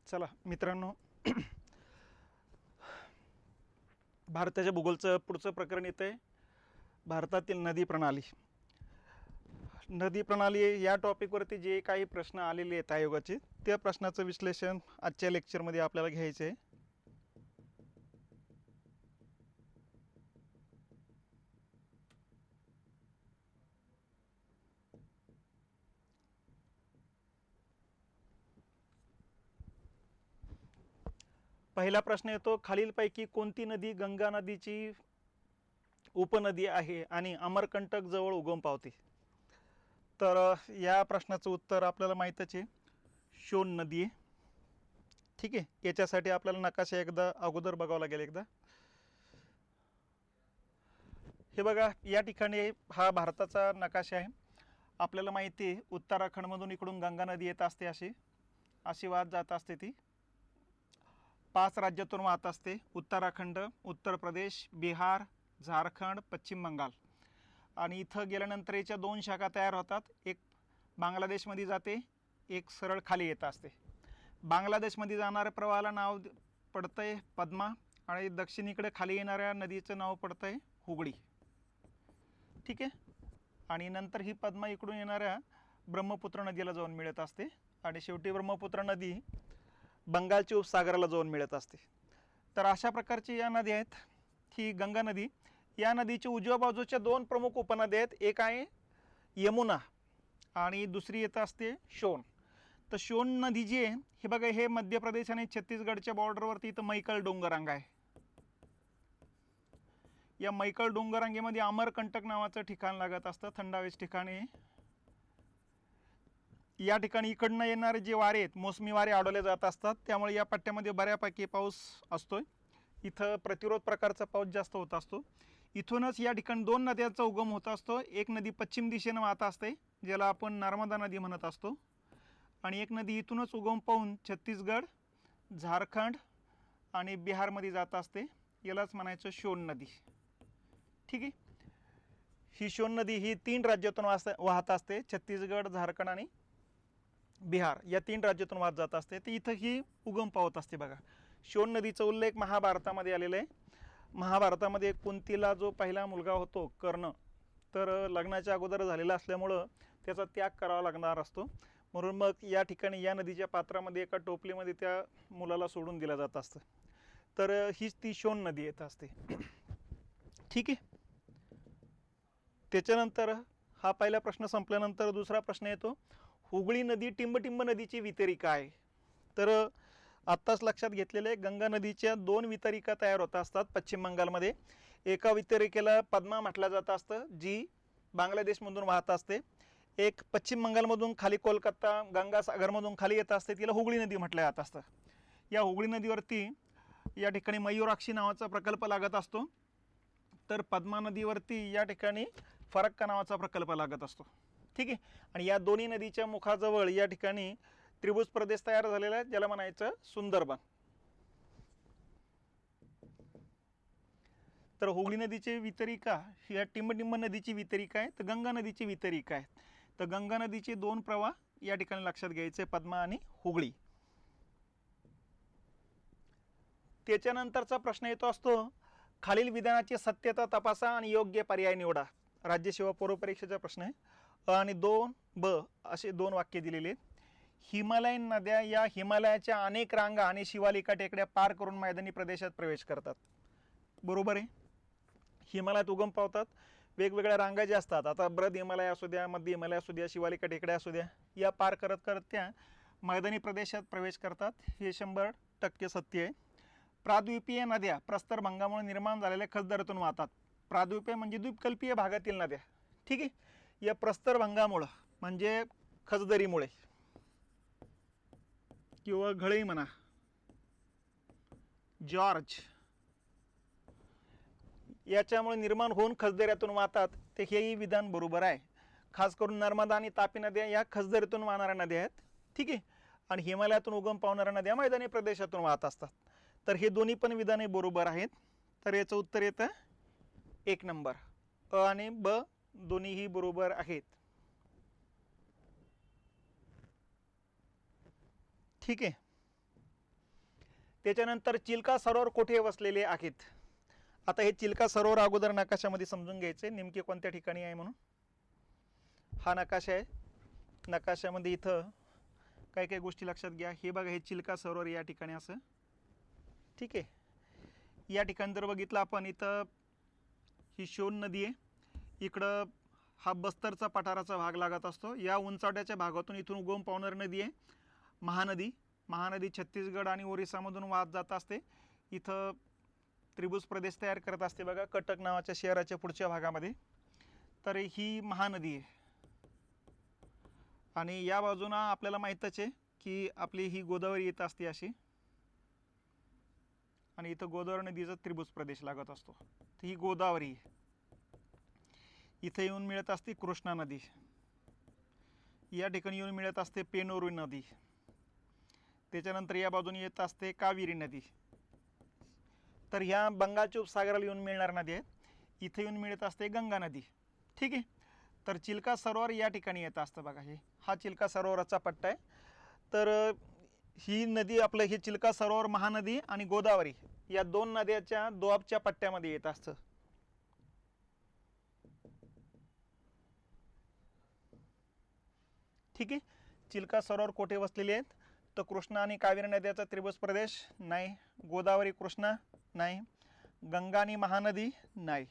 चला मित्रांनो, भारताच्या भूगोलचं पुढचं प्रकरण येतं आहे भारतातील नदी प्रणाली. नदी प्रणाली या टॉपिकवरती जे काही प्रश्न आलेले आहेत आयोगाचे, त्या प्रश्नाचं विश्लेषण आजच्या लेक्चरमध्ये आपल्याला घ्यायचं आहे. पहिला प्रश्न येतो, खालीलपैकी कोणती नदी गंगा नदीची उपनदी आहे आणि अमरकंटक जवळ उगम पावते? तर या प्रश्नाचं उत्तर आपल्याला माहीतच आहे, शोण नदी आहे. ठीक आहे, याच्यासाठी आपल्याला नकाशा एकदा अगोदर बघावं लागेल. एकदा हे बघा, या ठिकाणी हा भारताचा नकाशा आहे. आपल्याला माहिती आहे उत्तराखंडमधून इकडून गंगा नदी येत असते, अशी वाहत जात असते. ती 5 राज्यातून वाहत असते: उत्तराखंड, उत्तर प्रदेश, बिहार, झारखंड, पश्चिम बंगाल. आणि इथं गेल्यानंतर याच्या 2 शाखा तयार होतात. एक बांगलादेशमध्ये जाते, एक सरळ खाली येत असते. बांगलादेशमध्ये जाणाऱ्या प्रवाहाला नाव पडतं आहे पद्मा, आणि दक्षिणेकडे खाली येणाऱ्या नदीचं नाव पडतं आहे हुगळी. ठीक आहे, आणि नंतर ही पद्मा इकडून येणाऱ्या ब्रह्मपुत्र नदीला जाऊन मिळत असते, आणि शेवटी ब्रह्मपुत्र नदी बंगालच्या उपसागराला जाऊन मिळत असते. तर अशा प्रकारची या नदी आहेत. ही गंगा नदी, या नदीच्या उजव्या बाजूच्या 2 प्रमुख उपनद्या आहेत. एक आहे यमुना आणि दुसरी येत असते शोण. तर शोण नदी जी आहे, हे बघा, हे मध्य प्रदेश आणि छत्तीसगडच्या बॉर्डरवरती इथं मैकल डोंगररांग आहे. या मैकल डोंगररांगेमध्ये अमरकंटक नावाचं ठिकाण लागत असतं, थंड हवेचं ठिकाण आहे. या ठिकाणी इकडनं येणारे जे वारे आहेत, मोसमी वारे अडवले जात असतात, त्यामुळे या पट्ट्यामध्ये बऱ्यापैकी पाऊस असतोय. इथं प्रतिरोध प्रकारचा पाऊस जास्त होत असतो. इथूनच या ठिकाणी 2 नद्यांचा उगम होत असतो. एक नदी पश्चिम दिशेनं वाहत असते, ज्याला आपण नर्मदा नदी म्हणत असतो, आणि एक नदी इथूनच उगम पाहून छत्तीसगड, झारखंड आणि बिहारमध्ये जात असते. यालाच म्हणायचं शोण नदी. ठीक आहे, ही शोण नदी ही 3 राज्यातून वाहत असते: छत्तीसगड, झारखंड आणि बिहार. या 3 राज्यातून वाहत जात असते. तर इथं ही उगम पावत असते. बघा, शोण नदीचा उल्लेख महाभारतामध्ये आलेला आहे. महाभारतामध्ये कुंतीला जो पहिला मुलगा होतो कर्ण, तर लग्नाच्या अगोदर झालेला असल्यामुळं त्याचा त्याग करावा लागणार असतो. म्हणून मग या ठिकाणी या नदीच्या पात्रामध्ये एका टोपलीमध्ये त्या मुलाला सोडून दिलं जात असतं. तर हीच ती शोण नदी येत असते. ठीक आहे, त्याच्यानंतर हा पहिला प्रश्न संपल्यानंतर दुसरा प्रश्न येतो, हुगळी नदी टिंबटिंब नदीची वितरिका आहे. तर आत्ताच लक्षात घेतलेले, गंगा नदीच्या 2 वितरिका तयार होत असतात पश्चिम बंगालमध्ये. एका वितरिकेला पद्मा म्हटलं जात असतं, जी बांगलादेशमधून वाहत असते. एक पश्चिम बंगालमधून खाली कोलकाता गंगासागरमधून खाली येत असते, तिला हुगळी नदी म्हटलं जात असतं. या हुगळी नदीवरती या ठिकाणी मयूराक्षी नावाचा प्रकल्प लागत असतो. तर पद्मा नदीवरती या ठिकाणी फरक्का नावाचा प्रकल्प लागत असतो. ठीक आहे, आणि या दोन्ही नदीच्या मुखाजवळ या ठिकाणी त्रिभुज प्रदेश तयार झालेला आहे, ज्याला म्हणायचं सुंदरबन. तर हुगळी नदीची वितरिका ही टिंबटिंब नदीची वितरिका आहे, तर गंगा नदीची वितरिका आहे. तर गंगा नदीचे 2 प्रवाह या ठिकाणी लक्षात घ्यायचे, पद्मा आणि हुगळी. त्याच्यानंतरचा प्रश्न येतो असतो, खालील विधानाची सत्यता तपासा आणि योग्य पर्याय निवडा. राज्यसेवा पूर्व परीक्षेचा प्रश्न आहे. आणि 2ब असे 2 वाक्य दिलेले आहेत. हिमालयन नद्या या हिमालयाच्या अनेक रांगा आणि शिवालिका टेकड्या पार करून मैदानी प्रदेशात प्रवेश करतात. बरोबर आहे, हिमालयात उगम पावतात. वेगवेगळ्या रांगा ज्या असतात, आता ब्रद हिमालय असू द्या, मध्य हिमालय असू द्या, शिवालिका टेकड्या असू द्या, या पार करत करत त्या मैदानी प्रदेशात प्रवेश करतात. हे 100% सत्य आहे. प्राद्वीपीय नद्या प्रस्तरभंगामुळे निर्माण झालेल्या खचदरीतून वाहतात. प्राद्वीपीय म्हणजे द्वीपकल्पीय भागातील नद्या. ठीक आहे, या प्रस्तरभंगामुळं म्हणजे खचदरीमुळे किंवा घळई म्हणा, जॉर्ज, याच्यामुळे निर्माण होऊन खचदऱ्यातून वाहतात. ते हेही विधान बरोबर आहे. खास करून नर्मदा आणि तापी नद्या या खचदरीतून वाहणाऱ्या नद्या आहेत. ठीक आहे, आणि हिमालयातून उगम पावणाऱ्या नद्या मैदानी प्रदेशातून वाहत असतात. तर हे दोन्ही पण विधाने बरोबर आहेत. तर याचं उत्तर येतं 1 नंबर. अ आणि ब दोन्हीही बरोबर आहेत. ठीक आहे, त्याच्यानंतर चिल्का सरोवर कुठे वसलेले आहेत. आता हे चिल्का सरोवर अगोदर नकाशामध्ये समजून घ्यायचे नेमके कोणत्या ठिकाणी आहे म्हणून. हा नकाशा आहे. नकाशामध्ये इथं काही काही गोष्टी लक्षात घ्या. हे बघा, हे चिल्का सरोवर या ठिकाणी असं, ठीक आहे. या ठिकाणी जर बघितलं आपण, इथं ही शोण नदी आहे, इकडं हा बस्तरचा पठाराचा भाग लागत असतो. या उंचावट्याच्या भागातून इथून उगम पावणारी नदी आहे महानदी. महानदी छत्तीसगड आणि ओरिसामधून वाहत जात असते. इथं त्रिभुज प्रदेश तयार करत असते बघा, कटक नावाच्या शहराच्या पुढच्या भागामध्ये. तर ही महानदी आहे. आणि या बाजूला आपल्याला माहीतच आहे की आपली ही गोदावरी येत असते अशी, आणि इथं गोदावरी नदीचा त्रिभुज प्रदेश लागत असतो. तर ही गोदावरी इथे येऊन मिळत असते कृष्णा नदी, या ठिकाणी येऊन मिळत असते पेनोरू नदी. त्याच्यानंतर या बाजूने येत असते कावेरी नदी. तर ह्या बंगालच्या उपसागराला येऊन मिळणार नदी आहेत. इथे येऊन मिळत असते गंगा नदी, ठीक आहे. तर चिल्का सरोवर या ठिकाणी येत असतं बघा. हा चिल्का सरोवराचा पट्टा आहे. तर ही नदी आपलं हे चिल्का सरोवर, महानदी आणि गोदावरी या दोन नद्याच्या दोआबच्या पट्ट्यामध्ये येत असतं. ठीक आहे. चिल्का सरोवर कोठे वसलेले आहेत, तर कृष्णा आणि कावेरी नद्याचा त्रिभुज प्रदेश नाही, गोदावरी कृष्णा नाही, गंगा आणि महानदी नाही,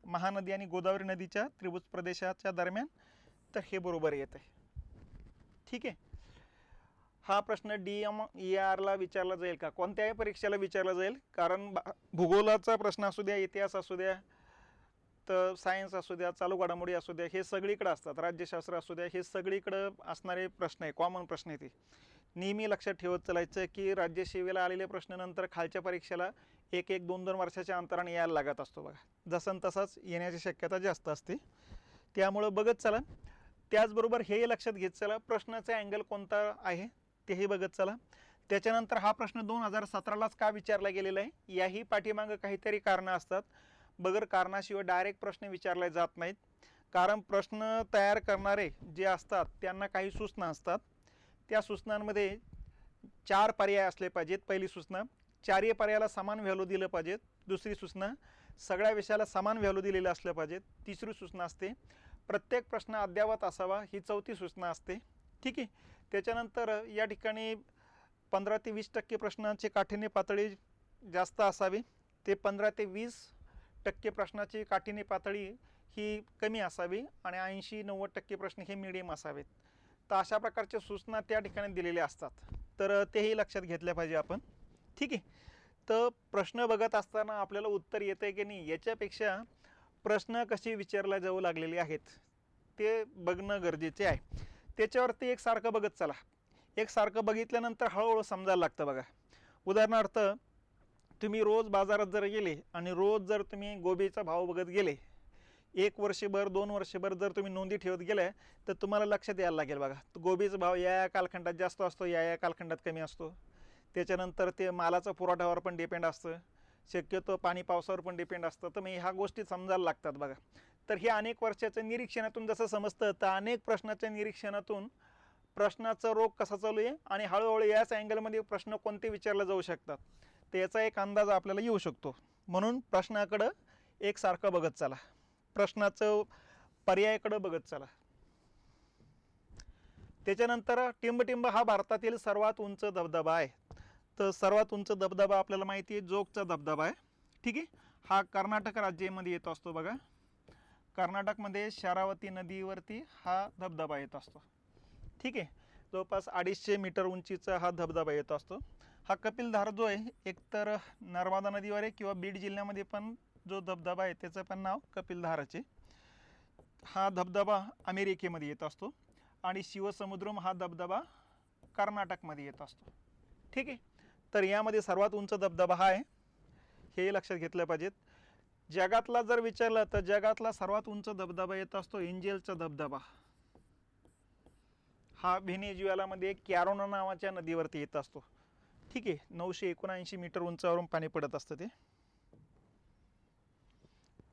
महानदी आणि गोदावरी नदीच्या त्रिभुज प्रदेशाच्या दरम्यान. तर हे बरोबर येत आहे. ठीक आहे. हा प्रश्न DMER ला विचारला जाईल का, कोणत्याही परीक्षेला विचारला जाईल. कारण भूगोलाचा प्रश्न असू द्या, इतिहास असू द्या, तर सायन्स असू द्या, चालू घडामोडी असू द्या, हे सगळीकडे असतात. राज्यशास्त्र असू द्या, हे सगळीकडे असणारे प्रश्न आहे, कॉमन प्रश्न आहे. ते नेहमी लक्षात ठेवत चालायचं की राज्यसेवेला आलेले प्रश्न नंतर खालच्या परीक्षेला 1-2 वर्षाच्या अंतराने यायला लागत असतो बघा. जसं तसाच येण्याची शक्यता जास्त असते. त्यामुळं बघत चला. त्याचबरोबर हे लक्षात घेत चला, प्रश्नाचा अँगल कोणता आहे तेही बघत चला. त्याच्यानंतर हा प्रश्न 2017लाच का विचारला गेलेला आहे, याही पाठीमागं काहीतरी कारणं असतात. बगर कारणाशिवाय डायरेक्ट प्रश्न विचारले जात नाहीत. कारण प्रश्न तयार करणारे जे असतात त्यांना काही सूचना असतात. त्या सूचनांमध्ये 4 पर्याय असले पाहिजेत. पहिली सूचना, 4ही पर्यायाला समान व्हॅल्यू दिलं पाहिजेत. दुसरी सूचना, सगळ्या विषयाला समान व्हॅल्यू दिलेले असले पाहिजेत. तिसरी सूचना असते, प्रत्येक प्रश्न अद्ययावत असावा. ही चौथी सूचना असते. ठीक आहे. त्याच्यानंतर या ठिकाणी 15 ते 20% प्रश्नांची काठिण्य पातळी जास्त असावी. ते 15 ते 20% प्रश्नाची काठिण्य पातळी ही कमी असावी आणि 80-90% प्रश्न हे मिडियम असावेत. तर अशा प्रकारच्या सूचना त्या ठिकाणी दिलेल्या असतात. तर तेही लक्षात घेतल्या पाहिजे आपण. ठीक आहे. तर प्रश्न बघत असताना आपल्याला उत्तर येतं आहे की नाही, याच्यापेक्षा प्रश्न कसे विचारले जाऊ लागलेले आहेत ते बघणं गरजेचे आहे. त्याच्यावरती एकसारखं बघत चला. एकसारखं बघितल्यानंतर हळूहळू समजायला लागतं बघा. उदाहरणार्थ, तुम्ही रोज बाजारात जर गेले आणि रोज जर तुम्ही गोबीचा भाव बघत गेले, 1 वर्षभर 2 वर्षभर जर तुम्ही नोंदी ठेवत गेल्या, तर तुम्हाला लक्षात यायला लागेल बघा, गोबीचा भाव या कालखंडात जास्त असतो, या कालखंडात कमी असतो. त्याच्यानंतर ते मालाचा पुरवठ्यावर पण डिपेंड असतं, शक्यतो पाणी पावसावर पण डिपेंड असतं. तर मग ह्या गोष्टी समजायला लागतात बघा. तर हे अनेक वर्षाच्या निरीक्षणातून जसं समजतं, तर अनेक प्रश्नाच्या निरीक्षणातून प्रश्नाचा रोग कसा चालू आहे आणि हळूहळू याच अँगलमध्ये प्रश्न कोणते विचारले जाऊ शकतात, तर याचा एक अंदाज आपल्याला येऊ शकतो. म्हणून प्रश्नाकडं एकसारखं बघत चला, प्रश्नाचं पर्यायाकडे बघत चला. त्याच्यानंतर टिंबटिंब हा भारतातील सर्वात उंच धबधबा आहे. तर सर्वात उंच धबधबा आपल्याला माहिती आहे, जोगचा धबधबा आहे. ठीक आहे. हा कर्नाटक राज्यामध्ये येत असतो बघा. कर्नाटकमध्ये शरावती नदीवरती हा धबधबा येत असतो. ठीक आहे. जवळपास 250 मीटर उंचीचा हा धबधबा येत असतो. हा कपिलधार जो आहे, एकतर नर्मदा नदीवर आहे किंवा बीड जिल्ह्यामध्ये पण जो धबधबा आहे त्याचं पण नाव कपिलधाराचे. हा धबधबा अमेरिकेमध्ये येत असतो आणि शिवसमुद्रम हा धबधबा कर्नाटकमध्ये येत असतो. ठीक आहे. तर यामध्ये सर्वात उंच धबधबा हा आहे, हे लक्षात घेतलं पाहिजेत. जगातला जर विचारलं तर जगातला सर्वात उंच धबधबा येत असतो एंजेलचा धबधबा. हा व्हेनेझुएलामध्ये कॅरोना नावाच्या नदीवरती येत असतो. ठीक आहे. 979 मीटर उंचावरून पाणी पडत असतं ते.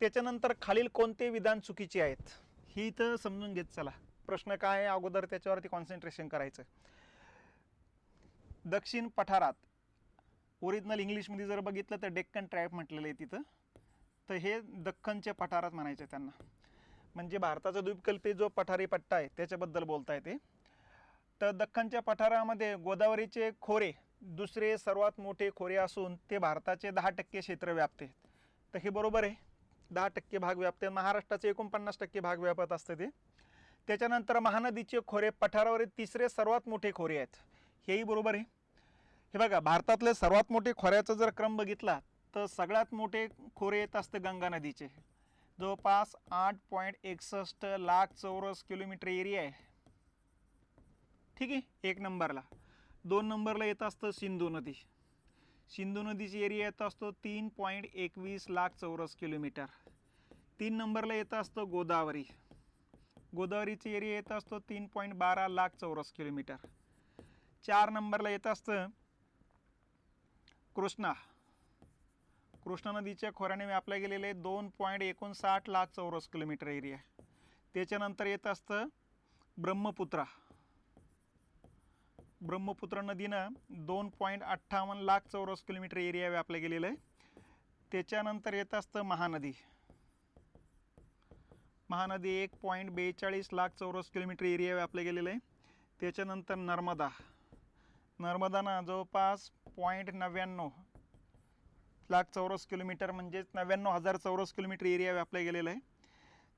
त्याच्यानंतर खालील कोणते विधान चुकीचे आहेत, ही तर समजून घेत चला. प्रश्न काय आहे अगोदर त्याच्यावरती कॉन्सन्ट्रेशन करायचं. दक्षिण पठारात ओरिजिनल इंग्लिशमध्ये जर बघितलं तर डेक्कन ट्राईब म्हटलेलं आहे तिथं. तर हे दख्खनचे पठारात म्हणायचे त्यांना, म्हणजे भारताचा द्वीपकल्पी जो पठारी पट्टा आहे त्याच्याबद्दल बोलता येते. तर दख्खनच्या पठारामध्ये गोदावरीचे खोरे दुसरे सर्वात मोठे खोरे असून ते भारताचे 10% क्षेत्र व्यापते. तर हे बरोबर आहे, 10% भाग व्यापते. महाराष्ट्राचे 49% भाग व्यापत असते ते. त्याच्यानंतर महानदीचे खोरे पठारावरील तिसरे सर्वात मोठे खोरे आहेत, हेही बरोबर आहे. हे बघा, भारतातले सर्वात मोठे खोऱ्याचा जर क्रम बघितला तर सगळ्यात मोठे खोरे येत असते गंगा नदीचे, जवळपास 8.61 लाख चौरस किलोमीटर एरिया आहे. ठीक आहे, 1 नंबरला. 2 नंबरला येत असतं सिंधू नदी. सिंधू नदीची एरिया येत असतो 3.21 लाख चौरस किलोमीटर. 3 नंबरला येत असतं गोदावरी. गोदावरीची एरिया येत असतो 3.12 लाख चौरस किलोमीटर. 4 नंबरला येत असतं कृष्णा. कृष्णा नदीच्या खोऱ्याने व्यापल्या गेलेले 2.59 लाख चौरस किलोमीटर एरिया. त्याच्यानंतर येत असतं ब्रह्मपुत्रा. ब्रह्मपुत्र नदीनं 2.58 लाख चौरस किलोमीटर एरिया व्यापला गेलेला आहे. त्याच्यानंतर येत असतं महानदी. महानदी 1.42 लाख चौरस किलोमीटर एरिया व्यापला गेलेला आहे. त्याच्यानंतर नर्मदा. नर्मदानं जवळपास 0.99 लाख चौरस किलोमीटर म्हणजेच 99,000 चौरस किलोमीटर एरिया व्यापला गेलेला आहे.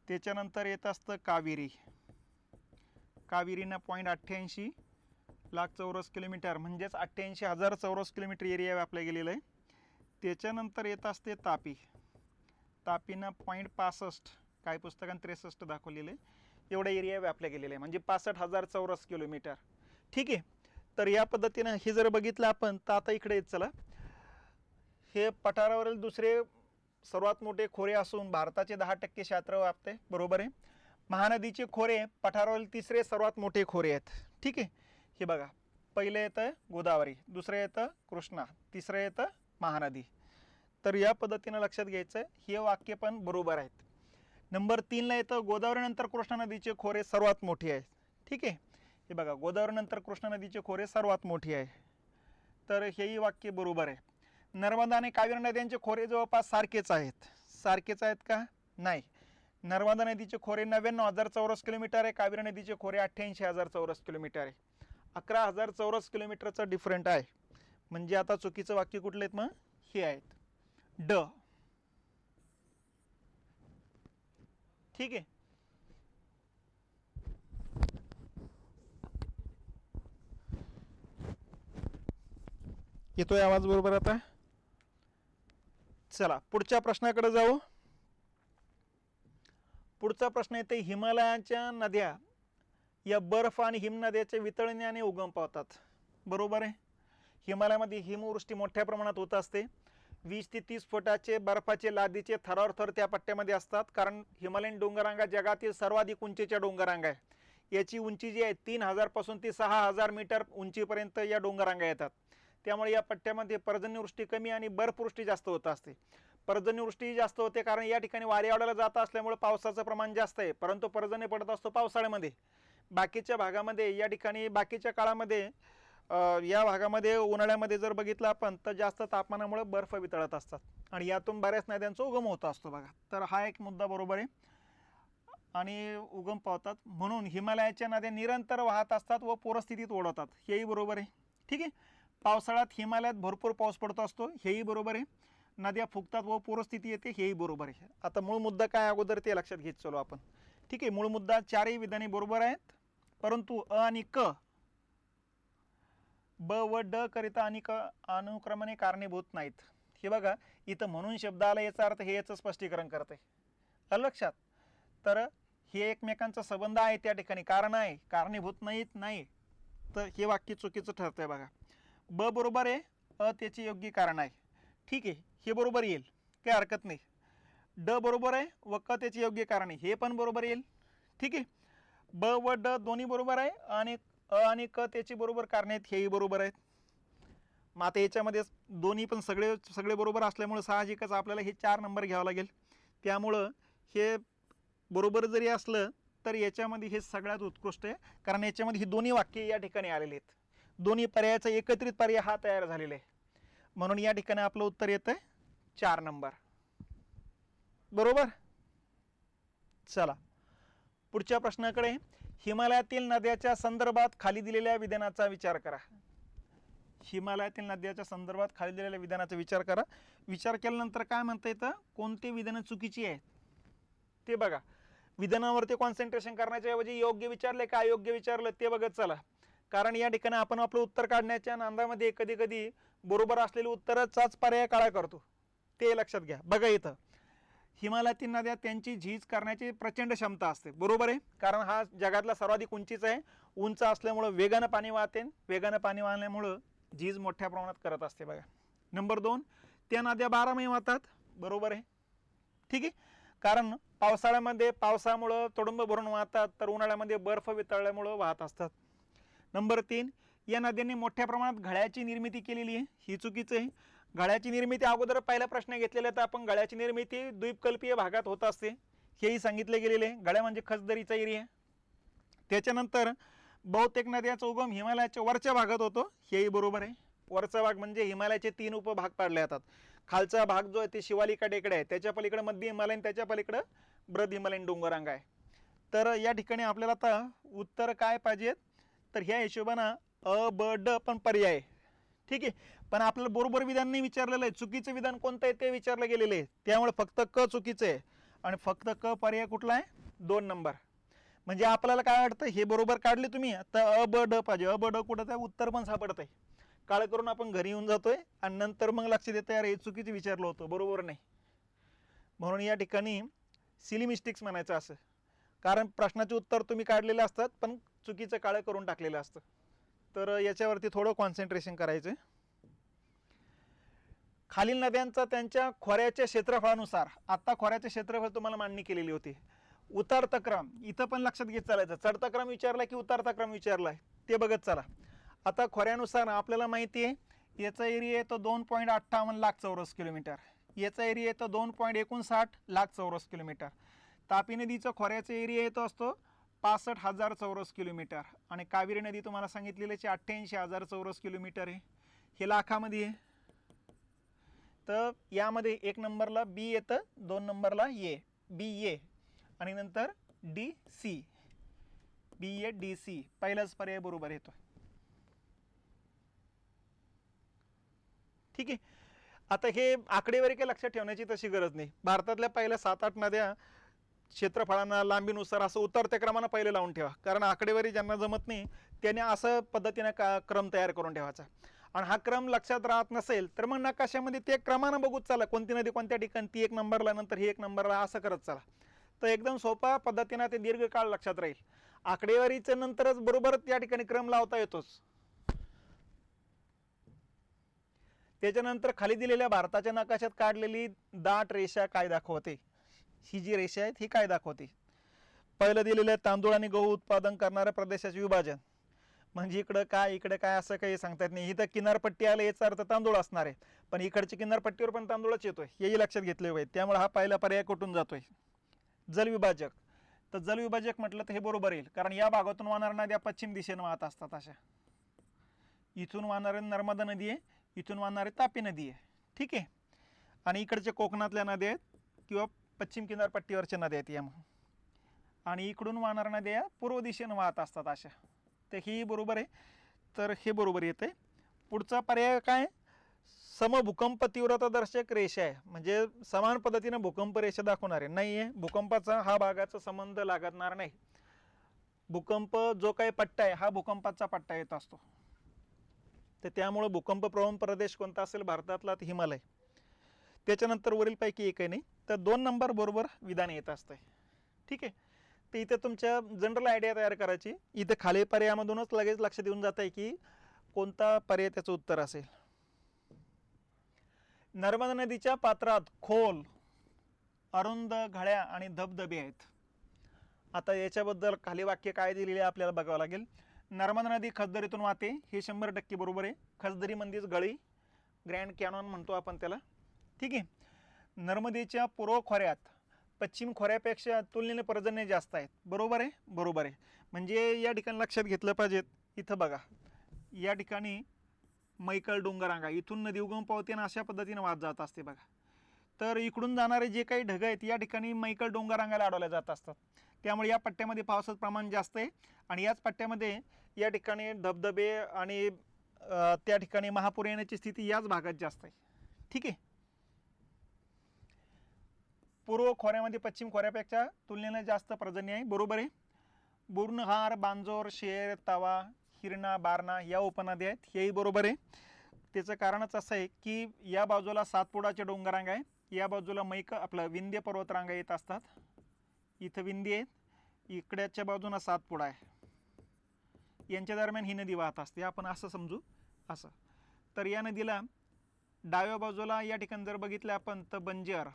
त्याच्यानंतर येत असतं कावेरी. कावेरीनं 0.88 लाख चौरस किलोमीटर म्हणजेच 88,000 चौरस किलोमीटर एरिया व्यापला गेलेला आहे. त्याच्यानंतर येत असते तापी. तापीनं 0.65, काही पुस्तकांत 63 दाखवलेलं आहे, एवढा एरिया व्यापला गेलेला आहे, म्हणजे 65,000 चौरस किलोमीटर. ठीक आहे. तर या पद्धतीनं हे जर बघितलं आपण तर आता इकडे येत चला. हे पठारावरील दुसरे सर्वात मोठे खोरे असून भारताचे 10% क्षेत्र व्यापते, बरोबर आहे. महानदीचे खोरे पठारावरील तिसरे सर्वात मोठे खोरे आहेत. ठीक आहे. हे बघा, पहिलं येतं गोदावरी, दुसरं येतं कृष्णा, तिसरं येतं महानदी. तर या पद्धतीनं लक्षात घ्यायचं, हे वाक्य पण बरोबर आहेत. नंबर 3ला येतं गोदावरी नंतर कृष्णा नदीचे खोरे सर्वात मोठे आहेत. ठीक आहे. हे बघा, गोदावरी नंतर कृष्णा नदीचे खोरे सर्वात मोठे आहे, तर हेही वाक्य बरोबर आहे. नर्मदा आणि कावेरी नद्यांचे खोरे जवळपास सारखेच आहेत. सारखेच आहेत का? नाही. नर्मदा नदीचे खोरे 99,000 चौरस किलोमीटर आहे, कावेरी नदीचे खोरे 88,000 चौरस किलोमीटर आहे. 11,000 चौरस किलोमीटरचा डिफरंट आहे. म्हणजे आता चुकीचं वाक्य कुठले आहेत मग? हे आहेत, ड. ठीक आहे. येतोय आवाज बरोबर? आता चला पुढच्या प्रश्नाकडे जाऊ. पुढचा प्रश्न येते, हिमालयाच्या नद्या या बर्फ आणि हिमनद्याच्या वितळण्याने उगम पावतात, बरोबर आहे. हिमालयामध्ये हिमवृष्टी मोठ्या प्रमाणात होत असते. 20 ते 30 फुटाचे बर्फाचे लादीचे थरावर थर त्या पट्ट्यामध्ये असतात, कारण हिमालयन डोंगररांगा जगातील सर्वाधिक उंचीच्या डोंगररांगा आहे. याची उंची जी आहे 3,000 पासून ते 6,000 मीटर उंचीपर्यंत या डोंगररांगा येतात. त्यामुळे या पट्ट्यामध्ये पर्जन्यवृष्टी कमी आणि बर्फवृष्टी जास्त होत असते. पर्जन्यवृष्टी जास्त होते कारण या ठिकाणी वाऱ्यावाड्याला जात असल्यामुळे पावसाचं प्रमाण जास्त आहे, परंतु पर्जन्य पडत असतो पावसाळ्यामध्ये. बाकीच्या भागामध्ये या ठिकाणी बाकीच्या काळामध्ये या भागामध्ये उन्हाळ्यामध्ये जर बघितलं आपण तर जास्त तापमानामुळे बर्फ वितळत असतात आणि यातून बऱ्याच नद्यांचा उगम होत असतो बघा. तर हा एक मुद्दा बरोबर आहे. आणि उगम पावतात म्हणून हिमालयाच्या नद्या निरंतर वाहत असतात व पूरस्थितीत ओढवतात, हेही बरोबर आहे. ठीक आहे. पावसाळ्यात हिमालयात भरपूर पाऊस पडत असतो, हेही बरोबर आहे. नद्या फुगतात व पूरस्थिती येते, हेही बरोबर आहे. आता मूळ मुद्दा काय अगोदर ते लक्षात घेत चलो आपण. ठीक आहे. मूळ मुद्दा चारही विधाने बरोबर आहेत, परंतु अ आणि क, ब व ड करिता आणि क अनुक्रमाने कारणीभूत नाहीत. हे बघा, इथं म्हणून शब्द आला, याचा अर्थ हे याचं स्पष्टीकरण करते. लक्षात. तर हे एकमेकांचा संबंध आहे, त्या ठिकाणी कारण आहे, कारणीभूत नाहीत, नाही, तर हे वाक्य चुकीचं ठरतंय बघा. ब बरोबर आहे, अ त्याचे योग्य कारण आहे. ठीक आहे, हे बरोबर येईल, काही हरकत नाही. ड बरोबर आहे व क त्याचे योग्य कारण आहे, हे पण बरोबर येईल. ठीक आहे. ब व ड दोन्ही बरोबर आहे आणि अ आणि क त्याची बरोबर कारणे आहेत, हेही बरोबर आहेत. मग आता याच्यामध्ये दोन्ही पण सगळे बरोबर असल्यामुळे साहजिकच आपल्याला हे 4 नंबर घ्यावं लागेल. त्यामुळं हे बरोबर जरी असलं तर याच्यामध्ये हे सगळ्यात उत्कृष्ट आहे, कारण याच्यामध्ये ही दोन्ही वाक्ये या ठिकाणी आलेली आहेत. दोन्ही पर्यायाचा एकत्रित पर्याय हा तयार झालेला आहे. म्हणून या ठिकाणी आपलं उत्तर येतंय 4 नंबर. बरोबर. चला पुढच्या प्रश्नाकडे. हिमालयातील नद्याच्या संदर्भात खाली दिलेल्या विधानाचा विचार करा. हिमालयातील नद्याच्या संदर्भात खाली दिलेल्या विधानाचा विचार करा. विचार केल्यानंतर काय म्हणता येतं, कोणती विधानं चुकीची आहेत ते बघा. विधानावरती कॉन्सन्ट्रेशन करण्याच्या ऐवजी योग्य विचारले का अयोग्य विचारलं ते बघत चला. कारण या ठिकाणी आपण आपलं उत्तर काढण्याच्या नांदामध्ये कधी कधी बरोबर असलेले उत्तराचाच पर्याय काळा करतो, ते लक्षात घ्या. बघा इथं हिमालयातील नद्या त्यांची झीज करण्याची प्रचंड क्षमता असते. बरोबर आहे, कारण हा जगातला सर्वाधिक उंचीचा आहे. उंच असल्यामुळं वेगानं पाणी वाहते. वेगानं पाणी वाहल्यामुळं झीज मोठ्या प्रमाणात करत असते. बघा नंबर 2, त्या नद्या 12 महिने वाहतात. बरोबर आहे, ठीक आहे. कारण पावसाळ्यामध्ये पावसामुळं तुडुंब भरून वाहतात, तर उन्हाळ्यामध्ये बर्फ वितळल्यामुळं वाहत असतात. नंबर 3, या नद्यांनी मोठ्या प्रमाणात घळ्याची निर्मिती केलेली आहे. ही चुकीचं आहे. घळ्याची निर्मिती अगोदर पहिला प्रश्न घेतलेला तर आपण घळ्याची निर्मिती द्वीपकल्पीय भागात होत असते हेही सांगितले गेलेले. घळ्या म्हणजे खचदरीचा एरिया. त्याच्यानंतर बहुतेक नद्याचा उगम हिमालयाच्या वरच्या भागात होतो, हेही बरोबर आहे. वरचा भाग म्हणजे हिमालयाचे 3 उपभाग पाडले जातात. खालचा भाग जो आहे ते शिवालिका टेकडे आहे, त्याच्या पलीकडे मध्य हिमालयन, त्याच्या पलीकडे बृहद हिमालयन डोंगररांग आहे. तर या ठिकाणी आपल्याला आता उत्तर काय पाहिजेत, तर ह्या हिशोबानं अ ब ड पण पर्याय, ठीक आहे. पण आपल्याला बरोबर विधान नाही विचारलेलं आहे, चुकीचं विधान कोणतं आहे ते विचारलं गेलेलं आहे. त्यामुळे फक्त क चुकीचं आहे आणि फक्त क पर्याय कुठला आहे, 2 नंबर. म्हणजे आपल्याला काय वाटतं, हे बरोबर काढले तुम्ही, आता अ ब ड पाहिजे. अ ब ड कुठं आहे, उत्तर पण सापडत आहे. काळ करून आपण घरी येऊन जातोय आणि नंतर मग लक्षात येतं यार हे चुकीचं विचारलं होतं, बरोबर नाही. म्हणून या ठिकाणी सिली मिस्टेक्स म्हणायचं असं, कारण प्रश्नाचे उत्तर तुम्ही काढलेले असतात पण चुकीचं काळं करून टाकलेलं असतं. तर याच्यावरती थोडं कॉन्सन्ट्रेशन करायचं. खालील नद्यांचा त्यांच्या खोऱ्याच्या क्षेत्रफळानुसार, आता खोऱ्याचे क्षेत्रफळ तुम्हाला मांडणी केलेली होती. उतरता क्रम इथं पण लक्षात घेत चालायचं. चढता क्रम विचारला की उतरता क्रम विचारलाय ते बघत चला. आता खोऱ्यानुसार आपल्याला माहिती आहे याचा एरिया येतो 2.58 लाख चौरस किलोमीटर, याचा एरिया येतो 2.59 लाख चौरस किलोमीटर. तापी नदीचा खोऱ्याचा एरिया येतो असतो 65,000 चौरस किलोमीटर आणि कावेरी नदी तुम्हाला सांगितलेली 88,000 चौरस किलोमीटर आहे. हे लाखामध्ये आहे. तर यामध्ये 1 नंबरला बी येतं, 2 नंबरला ए, बी ए आणि नंतर D C, B A D C पहिलाच पर्याय बरोबर येतो, ठीक आहे. आता हे आकडेवारी काही लक्षात ठेवण्याची तशी गरज नाही. भारतातल्या पहिल्या 7-8 नद्या क्षेत्रफळांना लांबीनुसार असं उतरत्या क्रमानं पहिले लावून ठेवा, कारण आकडेवारी ज्यांना जमत नाही त्याने असं पद्धतीने क्रम तयार करून ठेवायचा. आणि हा क्रम लक्षात राहत नसेल तर मग नकाशामध्ये ते क्रमानं बघूच चला, कोणती नदी कोणत्या ठिकाणी, ती 1 नंबरला, नंतर ही 1 नंबरला, असं करत चला. तर एकदम सोपा पद्धतीने ते दीर्घकाळ लक्षात राहील. आकडेवारीच्या नंतरच बरोबर त्या ठिकाणी क्रम लावता येतोच. त्याच्यानंतर खाली दिलेल्या भारताच्या नकाशात काढलेली दाट रेषा काय दाखवते. ही जी रेषा आहे ही काय दाखवते. पहिलं दिलेलं तांदूळ आणि गहू उत्पादन करणाऱ्या प्रदेशाचे विभाजन, म्हणजे इकडं काय असं काही सांगता येत नाही. इथं किनारपट्टी आलं याचा अर्थ तांदूळ असणार आहे, पण इकडच्या किनारपट्टीवर पण तांदूळच येतोय, हेही लक्षात घेतले पाहिजे. त्यामुळे हा पहिला पर्याय कुठून जातोय, जलविभाजक. तर जलविभाजक म्हटलं तर हे बरोबर येईल, कारण या भागातून वाहणाऱ्या नद्या पश्चिम दिशेने वाहत असतात. अशा इथून वाहणारी नर्मदा नदी आहे, इथून वाहणारी तापी नदी आहे, ठीक आहे. आणि इकडचे कोकणातल्या नद्या आहेत किंवा पश्चिम किनारपट्टीवरच्या नद्या आहेत या, आणि इकडून वाहणाऱ्या नद्या पूर्व दिशेने वाहत असतात अशा. तर ही बरोबर आहे, तर हे बरोबर येते. पुढचा पर्याय काय, समभूकंप तीव्रता दर्शक रेषा आहे, म्हणजे समान पद्धतीने भूकंप रेषा दाखवणार आहे. नाही आहे, भूकंपाचा हा भागाचा संबंध लागणार नाही. भूकंप जो काही पट्टा आहे हा भूकंपाचा पट्टा येत असतो. तर त्यामुळे भूकंप प्रवण प्रदेश कोणता असेल भारतातला, तर हिमालय. त्याच्यानंतर वरील पैकी एकही नाही, तर 2 नंबर बरोबर विधान येत असते, ठीक आहे. तर इथे तुमच्या जनरल आयडिया तयार करायची. इथे खाली पर्यायामधूनच लगेच लक्षात येऊन जात आहे की कोणता पर्याय त्याचं उत्तर असेल. नर्मदा नदीच्या पात्रात खोल, अरुंद घळ्या आणि धबधबे आहेत. आता याच्याबद्दल खाली वाक्य काय दिलेले आपल्याला बघावं लागेल. नर्मदा नदी खचदरीतून वाहते, हे 100% बरोबर आहे. खचदरी म्हणजेच गळी, ग्रँड कॅनॉन म्हणतो आपण त्याला, ठीक आहे. नर्मदेच्या पूर्व खोऱ्यात पश्चिम खोऱ्यापेक्षा तुलनेने पर्जन्य जास्त आहेत. बरोबर आहे, बरोबर आहे. म्हणजे या ठिकाणी लक्षात घेतलं पाहिजेत. इथं बघा, या ठिकाणी मैकल डोंगररांगा, इथून नदी उगम पावते आणि अशा पद्धतीने वाहत जात असते बघा. तर इकडून जाणारे जे काही ढग आहेत या ठिकाणी मैकल डोंगररांगाला अडवल्या जात असतात. त्यामुळे या पट्ट्यामध्ये पावसाचं प्रमाण जास्त आहे आणि याच पट्ट्यामध्ये या ठिकाणी धबधबे आणि त्या ठिकाणी महापूर येण्याची स्थिती याच भागात जास्त आहे. ठीक आहे. पूर्व खोऱ्यामध्ये पश्चिम खोऱ्यापेक्षा तुलनेने जास्त पर्जन्य आहे, बरोबर आहे. बुर्नहार, बांजोर, शेर, तवा, हिरणा, बारणा या उपनद्या आहेत, हेही बरोबर आहे. त्याचं कारणच असं आहे की या बाजूला सातपुडाचे डोंगररांगा आहे, या बाजूला आपलं विंध्य पर्वतरांगा येत असतात. इथं विंध्य आहेत, इकड्याच्या बाजूला सातपुडा आहे, यांच्या दरम्यान ही नदी वाहत असते. आपण असं समजू असं. तर या नदीला डाव्या बाजूला या ठिकाणी जर बघितलं आपण तर बंजर,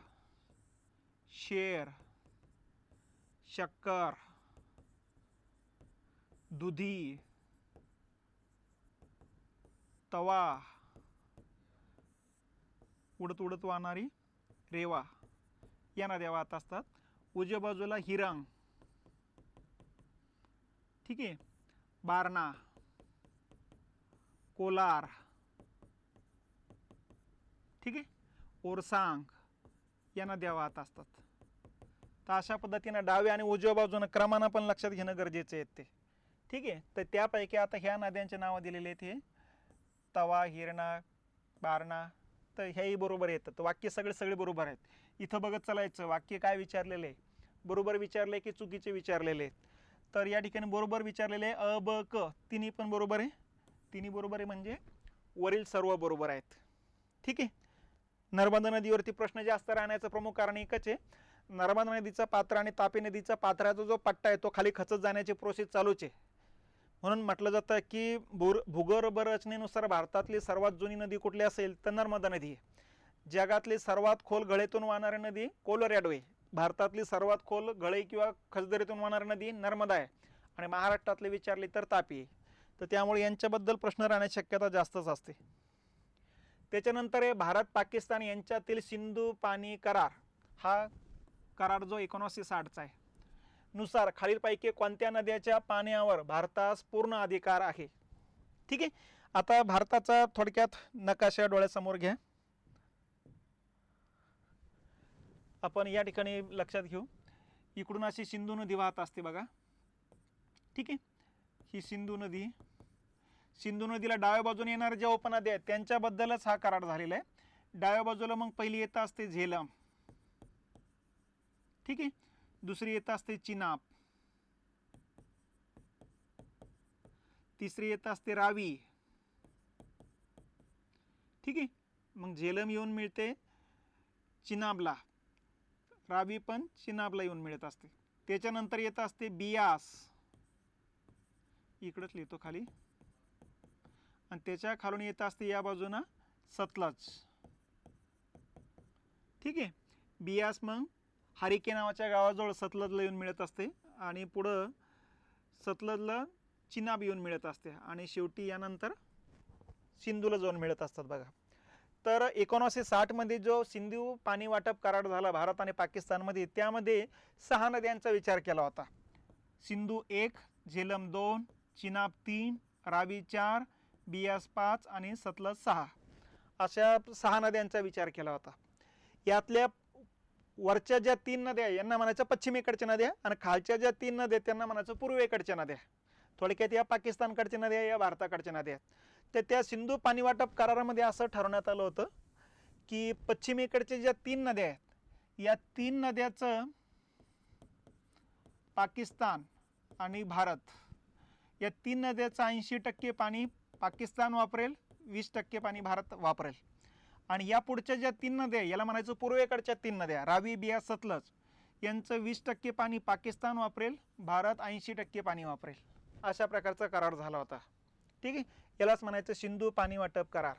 शेर, शक्कर, दुधी, तवा, उडत उडत वाहणारी रेवा या नद्या वाहत असतात. उजव्या बाजूला हिरंग, ठीक आहे, बारणा, कोलार, ठीक आहे, ओरसांग या नद्या वाहत असतात. तर अशा पद्धतीने डाव्या आणि उजव्या बाजूने क्रमानं पण लक्षात घेणं गरजेचं आहे ते. ठीक आहे. तर त्यापैकी आता ह्या नद्यांचे नावं दिलेले आहेत, हे तवा, हिरणा, बारणा, तर हेही बरोबर येतं. तर वाक्य सगळे बरोबर आहेत. इथं बघत चालायचं वाक्य काय विचारलेलं आहे, बरोबर विचारले की चुकीचे विचारलेले आहेत. तर या ठिकाणी बरोबर विचारलेले अ, ब, क तिन्ही पण बरोबर आहे. तिन्ही बरोबर आहे म्हणजे वरील सर्व बरोबर आहेत. ठीक आहे. नर्मदा नदीवरती प्रश्न जास्त राहण्याचं प्रमुख कारण एकच आहे, नर्मदा नदीचा पात्र आणि तापी नदीचा पात्राचा जो पट्टा आहे तो खाली खचत जाण्याची प्रोसेस चालूच आहे. म्हणून म्हटलं जातं की भूगर्भ रचनेनुसार भारतातली सर्वात जुनी नदी कुठली असेल तर नर्मदा नदी आहे. जगातली सर्वात खोल गळेतून वाहणारी नदी कोलोरॅडो आहे. भारतातली सर्वात खोल गळे किंवा खचदरीतून वाहणारी नदी नर्मदा आहे आणि महाराष्ट्रातली विचारली तर तापी आहे. तर त्यामुळे यांच्याबद्दल प्रश्न राहण्याची शक्यता जास्तच असते. त्याच्यानंतर आहे भारत पाकिस्तान यांच्यातील सिंधू पाणी करार. हा करार जो 1960चा आहे नुसार खालीलपैकी कोणत्या नद्याच्या पाण्यावर भारतास पूर्ण अधिकार आहे. ठीक आहे. आता भारताचा थोडक्यात नकाशा डोळ्यासमोर घ्या. आपण या ठिकाणी लक्षात घेऊ, इकडून अशी सिंधू नदी वाहत असते बघा. ठीक आहे. ही सिंधू नदी, सिंधू नदीला डाव्या बाजूने येणाऱ्या ज्या उपनद्या आहेत त्यांच्याबद्दलच हा करार झालेला आहे. डाव्या बाजूला मग पहिली येत असते झेलम, ठीक आहे, दुसरी येत असते चिनाब, तिसरी येत असते रावी, ठीक आहे. मग झेलम येऊन मिळते चिनाबला, रावी पण चिनाबला येऊन मिळत असते. त्याच्यानंतर येत असते बियास, इकडंच लिहितो खाली, आणि त्याच्या खालून येत असते या बाजूनं सतलज. ठीक आहे. बियास मग हरिके नावाच्या गावाजवळ सतलजला येऊन मिळत असते आणि पुढं सतलजला चिनाब येऊन मिळत असते आणि शेवटी यानंतर सिंधूला जाऊन मिळत असतात बघा. तर 1960 मध्ये जो सिंधू पाणी वाटप करार झाला भारत आणि पाकिस्तानमध्ये, त्यामध्ये 6 नद्यांचा विचार केला होता. सिंधू 1, झेलम 2, चिनाब 3, रावी 4, बियास 5 आणि सतलज 6 अशा 6 नद्यांचा विचार केला होता. यातल्या वरच्या ज्या 3 नद्या यांना म्हणायचं पश्चिमेकडच्या नद्या आणि खालच्या ज्या 3 नद्या त्यांना म्हणायचं पूर्वेकडच्या नद्या. थोडक्यात या पाकिस्तानकडच्या नद्या या भारताकडच्या नद्या. तर त्या सिंधू पाणी वाटप करारामध्ये असं ठरवण्यात आलं होतं की पश्चिमेकडच्या ज्या 3 नद्या आहेत या 3 नद्याचं पाकिस्तान आणि भारत या 3 नद्याचं 80% पाणी पाकिस्तान वापरेल, 20% पाणी भारत वापरेल. आणि या पुढच्या ज्या 3 नद्या याला म्हणायचं पूर्वेकडच्या 3 नद्या रावी, बियास, सतलज यांचं 20% पाणी पाकिस्तान वापरेल, भारत 80% पाणी वापरेल. अशा प्रकारचा करार झाला होता. ठीक आहे. यालाच म्हणायचं सिंधू पाणी वाटप करार.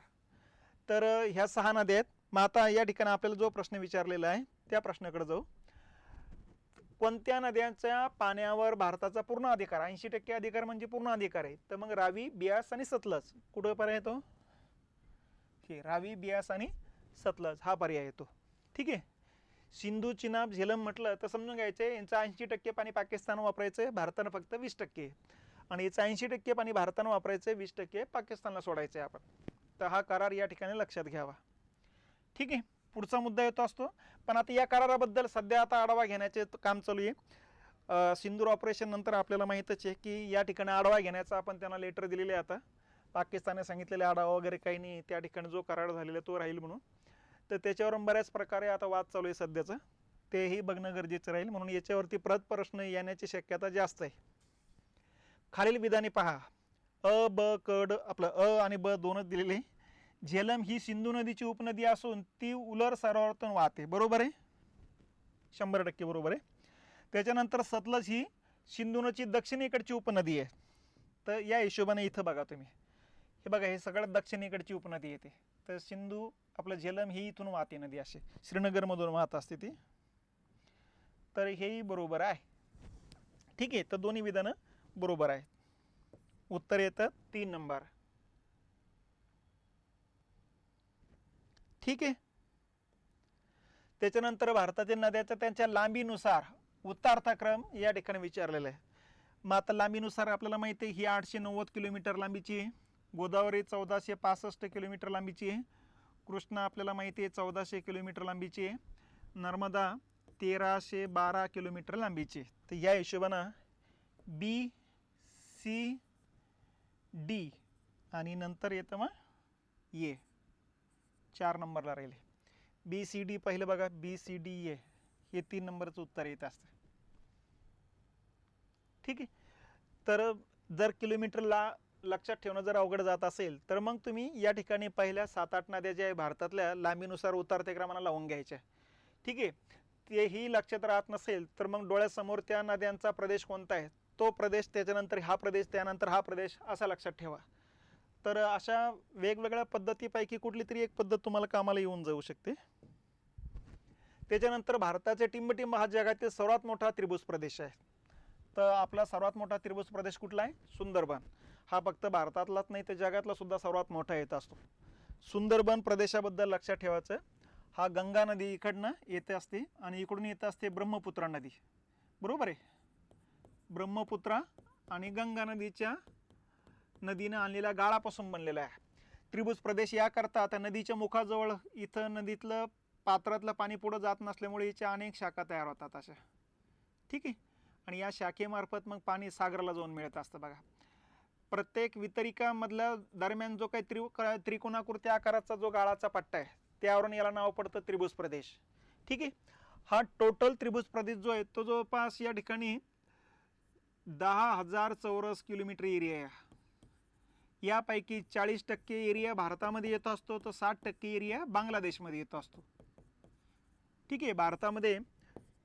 तर ह्या 6 नद्या आहेत. मग आता या ठिकाणी आपल्याला जो प्रश्न विचारलेला आहे त्या प्रश्नाकडे जाऊ. कोणत्या नद्यांच्या पाण्यावर भारताचा पूर्ण अधिकार, 80% अधिकार म्हणजे पूर्ण अधिकार आहे. तर मग रावी, बियास आणि सतलज कुठं पर्याय येतो, हे रावी, बियास आणि सतलज हा पर्याय येतो. ठीक आहे. सिंधू, चिनाब, झेलम म्हटलं तर समजून घ्यायचं यांचं 80% पाणी पाकिस्तान वापरायचं, भारतानं फक्त 20%, आणि याचं 80% पाणी भारतानं वापरायचं, 20% पाकिस्तानला सोडायचं आहे आपण. तर हा करार या ठिकाणी लक्षात घ्यावा. ठीक आहे, पुढचा मुद्दा येतो असतो. पण आता या कराराबद्दल सध्या आता आढावा घेण्याचे काम चालू आहे. सिंदूर ऑपरेशन नंतर आपल्याला माहीतच आहे की या ठिकाणी आढावा घेण्याचा आपण त्यांना लेटर दिलेले आहे. आता पाकिस्तानने सांगितलेले आढावा वगैरे काही नाही, त्या ठिकाणी जो करार झालेला तो राहील म्हणून. तर त्याच्यावरून बऱ्याच प्रकारे आता वाद चालू आहे सध्याचं, तेही बघणं गरजेचं राहील. म्हणून याच्यावरती परत प्रश्न येण्याची शक्यता जास्त आहे. खालील विधाने पहा. अ ब क ड, आपलं अ आणि ब दोनच दिलेले. झेलम ही सिंधू नदीची उपनदी असून ती उलर सरोवरातून वाहते. बरोबर आहे, 100% बरोबर आहे. त्याच्यानंतर सतलज ही सिंधू नदीची दक्षिणेकडची उपनदी आहे. तर या हिशोबाने इथं बघा तुम्ही, हे बघा हे सगळ्यात दक्षिणेकडची उपनदी येते. तर सिंधू आपलं झेलम ही इथून वाहते नदी, अशी श्रीनगरमधून वाहत असते ती. तर हेही बरोबर आहे. ठीक आहे, तर दोन्ही विधानं बरोबर आहेत. उत्तर येतं 3 नंबर. ठीक आहे. त्याच्यानंतर भारतातील नद्याच्या त्यांच्या लांबीनुसार उतारता क्रम या ठिकाणी विचारलेला आहे. मग आता लांबीनुसार आपल्याला माहिती आहे ही 890 किलोमीटर लांबीची आहे. गोदावरी 1465 किलोमीटर लांबीची आहे. कृष्णा आपल्याला माहिती आहे 1400 किलोमीटर लांबीची आहे. नर्मदा 1312 किलोमीटर लांबीची आहे. तर या हिशोबानं बी सी डी आणि नंतर येतं मग ए, 4 नंबरला राहिले. बी सी डी पहिलं बघा, बी सी डी ए हे 3 नंबरचं उत्तर येत असतं. ठीक आहे. तर जर किलोमीटरला लक्षात ठेवणं जर अवघड जात असेल तर मग तुम्ही या ठिकाणी पहिल्या 7-8 नद्या ज्या आहे भारतातल्या लांबीनुसार उतरत्या क्रमानं लावून घ्यायच्या. ठीक आहे. तेही लक्षात राहत नसेल तर मग डोळ्यासमोर त्या नद्यांचा प्रदेश कोणता आहे तो प्रदेश, त्याच्यानंतर हा प्रदेश, त्यानंतर हा प्रदेश, असा लक्षात ठेवा. तर अशा वेगवेगळ्या पद्धतीपैकी कुठली तरी एक पद्धत तुम्हाला कामाला येऊन जाऊ शकते. त्याच्यानंतर भारताचे टिंबटिंब हा जगातील सर्वात मोठा त्रिभुज प्रदेश आहे. तर आपला सर्वात मोठा त्रिभुज प्रदेश कुठला आहे? सुंदरबन. हा फक्त भारतातलाच नाही तर जगातला सुद्धा सर्वात मोठा येत असतो. सुंदरबन प्रदेशाबद्दल लक्षात ठेवायचं, हा गंगा नदी इकडनं येते असते आणि इकडून येत असते ब्रह्मपुत्रा नदी. बरोबर आहे, ब्रह्मपुत्रा आणि गंगा नदीनं आणलेल्या गाळापासून बनलेला आहे त्रिभुज प्रदेश. याकरता त्या नदीच्या मुखाजवळ इथं नदीतलं पात्रातलं पाणी पुढं जात नसल्यामुळे याच्या अनेक शाखा तयार होतात अशा. ठीक आहे. आणि या शाखेमार्फत मग पाणी सागराला जाऊन मिळत असतं. बघा प्रत्येक वितरिकामधल्या दरम्यान जो काही त्रिकोणाकृती आकाराचा जो गाळाचा पट्टा आहे त्यावरून याला नाव पडतं त्रिभुज प्रदेश. ठीक आहे. हा टोटल त्रिभुज प्रदेश जो आहे तो जवळपास या ठिकाणी 10,000 चौरस किलोमीटर एरिया आहे. यापैकी 40% एरिया भारतामध्ये येत असतो तर 60% एरिया बांगलादेशमध्ये येत असतो. ठीक आहे. भारतामध्ये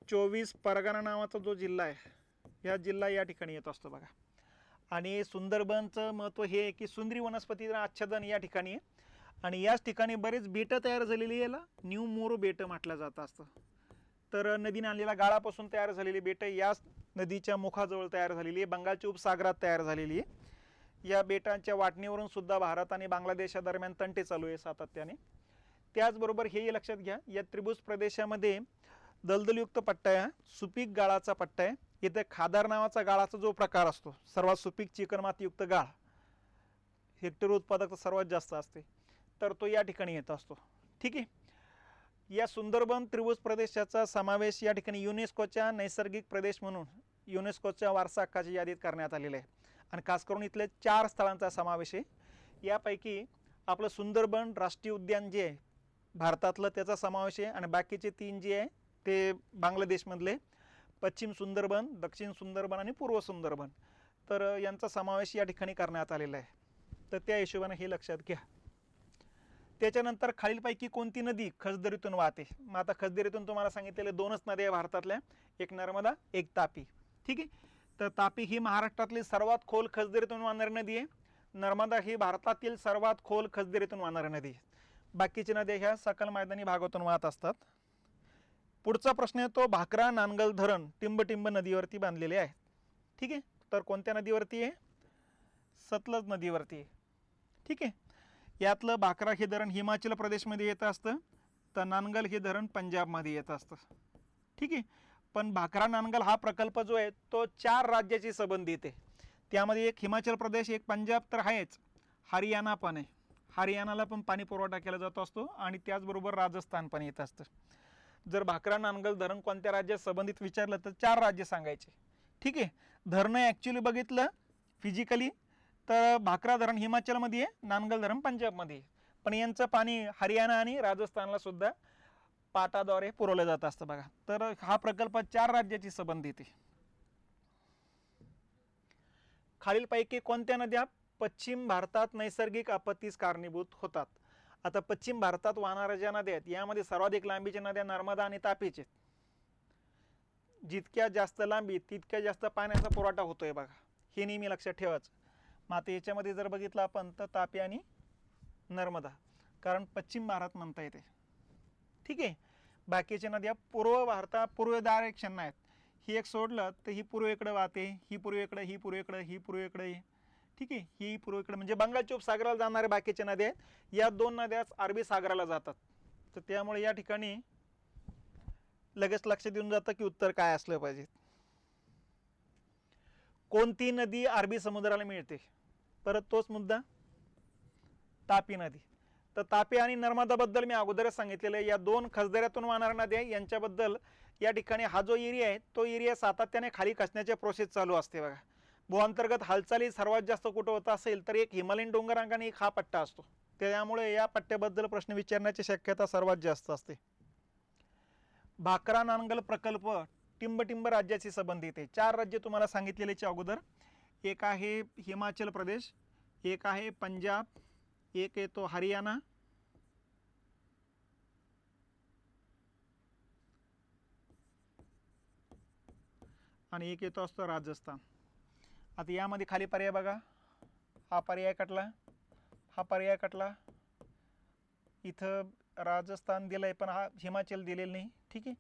24 परगणा नावाचा जो जिल्हा आहे या जिल्हा या ठिकाणी येत असतो. बघा आणि सुंदरबनचं महत्त्व हे आहे की सुंदरी वनस्पती आच्छादन या ठिकाणी आहे आणि याच ठिकाणी बरेच बेटं तयार झालेली, याला न्यू मोरो बेटं म्हटलं जात असतं. तर नदीने आणलेल्या गाळापासून तयार झालेली बेटं याच नदीच्या मुखाजवळ तयार झालेली आहे, बंगालच्या उपसागरात तयार झालेली आहे. या बेटांच्या वाटणीवरून सुद्धा भारत आणि बांगलादेशादरम्यान तंटे चालू आहे सातत्याने. त्याचबरोबर हेही लक्षात घ्या, या त्रिभुज प्रदेशामध्ये दलदलयुक्त पट्टा आहे, सुपीक गाळाचा पट्टा आहे. इथे खादार नावाचा गाळाचा जो प्रकार असतो, सर्वात सुपीक चिकणमातीयुक्त गाळ, हेक्टर उत्पादक सर्वात जास्त असते, तर तो या ठिकाणी येत असतो. ठीक आहे. या सुंदरबन त्रिभुज प्रदेशाचा समावेश या ठिकाणी युनेस्कोच्या नैसर्गिक प्रदेश म्हणून युनेस्कोच्या वारसा हक्काच्या यादीत करण्यात आलेला आहे आणि खास करून इथले 4 स्थळांचा समावेश आहे. यापैकी आपलं सुंदरबन राष्ट्रीय उद्यान जे आहे भारतातलं त्याचा समावेश आहे आणि बाकीचे 3 जे आहे ते बांगलादेशमधले पश्चिम सुंदरबन, दक्षिण सुंदरबन आणि पूर्व सुंदरबन, तर यांचा समावेश या ठिकाणी करण्यात आलेला आहे. तर त्या हिशोबाने हे लक्षात घ्या. त्याच्यानंतर खालीलपैकी कोणती नदी खसदरीतून वाहते? मग आता खसदरीतून तुम्हाला सांगितलेले 2च नद्या आहे भारतातल्या, एक नर्मदा, एक तापी. ठीक आहे. तर तापी ही महाराष्ट्रातली सर्वात खोल खसदरीतून वाहणारी नदी आहे. नर्मदा ही भारतातील सर्वात खोल खसदरीतून वाहणारी नदी आहे. बाकीच्या नद्या ह्या सकल मैदानी भागातून वाहत असतात. पुढचा प्रश्न येतो, भाकरा नानगल धरण टिंबटिंब नदीवरती बांधलेले आहे. ठीक आहे. तर कोणत्या नदीवरती आहे? सतलज नदीवरती आहे. ठीक आहे. यातलं भाकरा हे धरण हिमाचल प्रदेशमध्ये येत असतं तर नानगल हे धरण पंजाबमध्ये येत असतं. ठीक आहे. पण भाकरा नानगल हा प्रकल्प जो आहे तो 4 राज्याची संबंधित आहे. त्यामध्ये एक हिमाचल प्रदेश, एक पंजाब तर आहेच, हरियाणा पण आहे. हरियाणाला पण पाणी पुरवठा केला जात असतो आणि त्याचबरोबर राजस्थान पण येत असतं. जर भाकरा नांगल धरण कोणत्या राज्यात संबंधित विचारलं तर 4 राज्य सांगायचे. ठीक आहे. धरणं ॲक्च्युली बघितलं फिजिकली तर भाकरा धरण हिमाचलमध्ये आहे, नांगल धरण पंजाबमध्ये आहे. पण यांचं पाणी हरियाणा आणि राजस्थानला सुद्धा पाटाद्वारे पुरवलं जात असतं बघा. तर हा प्रकल्प 4 राज्याची संबंधित आहे. खालीलपैकी कोणत्या नद्या पश्चिम भारतात नैसर्गिक आपत्तीस कारणीभूत होतात? आता पश्चिम भारतात वाहणाऱ्या ज्या नद्या आहेत यामध्ये सर्वाधिक लांबीच्या नद्या नर्मदा आणि तापीचे. जितक्या जास्त लांबी तितक्या जास्त पाण्याचा पुरवठा होतोय बघा, हे नेहमी लक्षात ठेवायचं. मग आता याच्यामध्ये जर बघितलं आपण तर तापी आणि नर्मदा, कारण पश्चिम भारत म्हणता येते. ठीक आहे. बाकीच्या नद्या पूर्व डायरेक्शन आहेत. ही एक सोडलं तर ही पूर्वेकडे वाहते, ही पूर्वेकडे, ही पूर्वेकडे, ही पूर्वेकडे. ठीक आहे. ही पूर्वेकडे म्हणजे बंगालच्या उपसागराला जाणाऱ्या बाकीच्या नद्या आहेत. या 2 नद्याच अरबी सागराला जातात. तर त्यामुळे या ठिकाणी लगेच लक्षात येऊन जातं की उत्तर काय असलं पाहिजे. कोणती नदी अरबी समुद्राला मिळते? परत तोच मुद्दा, तापी नदी. तर तापी आणि नर्मदाबद्दल मी अगोदरच सांगितलेलं आहे. या 2 खसदऱ्यातून वाहणाऱ्या नद्या यांच्याबद्दल या ठिकाणी हा जो एरिया आहे तो एरिया सातत्याने खाली खचण्याची प्रोसेस चालू असते बघा. भूअंतर्गत हालचाली सर्वात जास्त कुठं होत असेल तर एक हिमालयन डोंगरांगा आणि एक हा पट्टा असतो. त्यामुळे या पट्ट्याबद्दल प्रश्न विचारण्याची शक्यता सर्वात जास्त असते. भाकरा नांगल प्रकल्प टिंबटिंब राज्याशी संबंधित आहे. 4 राज्य तुम्हाला सांगितलेल्याच्या अगोदर. एक आहे हिमाचल प्रदेश, एक आहे पंजाब, एक येतो हरियाणा, आणि एक येतो असतो राजस्थान. आता यामध्ये खाली पर्याय बघा, हा पर्याय कटला, हा पर्याय कटला. इथं राजस्थान दिलंय पण हा हिमाचल दिलेलं नाही. ठीक आहे.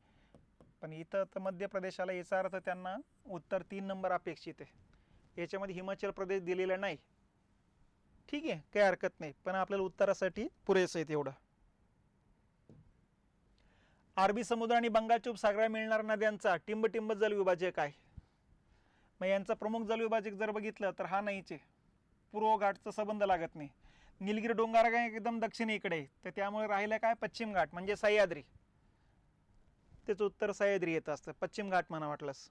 पण इथं तर मध्य प्रदेशाला, याचा अर्थ त्यांना उत्तर 3 नंबर अपेक्षित आहे. याच्यामध्ये हिमाचल प्रदेश दिलेला नाही. ठीक आहे, काही हरकत नाही, पण आपल्याला उत्तरासाठी पुरेसं आहे तेवढं. अरबी समुद्र आणि बंगालच्या उपसागराला मिळणाऱ्या नद्यांचा टिंबटिंब जलविभाजक आहे. मग यांचा प्रमुख जलविभाजक जर बघितलं तर हा नाहीच आहे. पूर्व घाटचा संबंध लागत नाही. निलगिरी डोंगराळ एकदम दक्षिणेकडे आहे, तर त्यामुळे राहिलं काय, पश्चिम घाट म्हणजे सह्याद्री. त्याचं उत्तर सह्याद्री येत असतं, पश्चिम घाट म्हणा वाटलंस.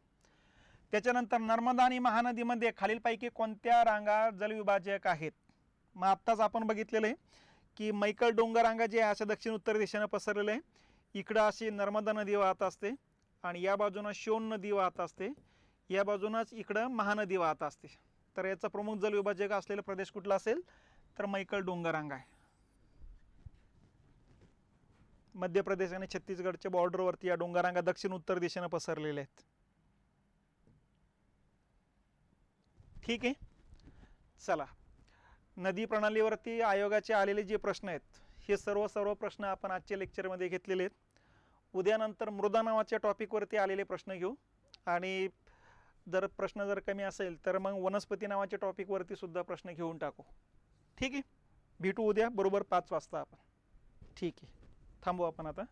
त्याच्यानंतर नर्मदा आणि महानदीमध्ये खालीलपैकी कोणत्या रांगा जलविभाजक आहेत? मग आत्ताच आपण बघितलेलं आहे की मैकल डोंगररांगा जे आहे अशा दक्षिण उत्तर दिशेनं पसरलेलं आहे. इकडं अशी नर्मदा नदी वाहत असते आणि या बाजूनं शोण नदी वाहत असते, या बाजूनच इकडं महानदी वाहत असते. तर याचा प्रमुख जलविभाजक असलेला प्रदेश कुठला असेल तर मैकल डोंगररांगा आहे. मध्य प्रदेश आणि छत्तीसगडच्या बॉर्डरवरती या डोंगररांगा दक्षिण उत्तर दिशेनं पसरलेल्या आहेत. ठीक आहे. चला, नदी प्रणालीवरती आयोगाचे आलेले जे प्रश्न आहेत हे सर्व प्रश्न आपण आजच्या लेक्चरमध्ये घेतलेले आहेत. उद्यानंतर मृदा नावाच्या टॉपिकवरती आलेले प्रश्न घेऊ आणि जर प्रश्न जर कमी असेल तर मग वनस्पती नावाच्या टॉपिकवरती सुद्धा प्रश्न घेऊन टाकू. ठीक आहे. भेटू उद्या बरोबर 5 वाजता आपण. ठीक आहे, थांबू आपण आता.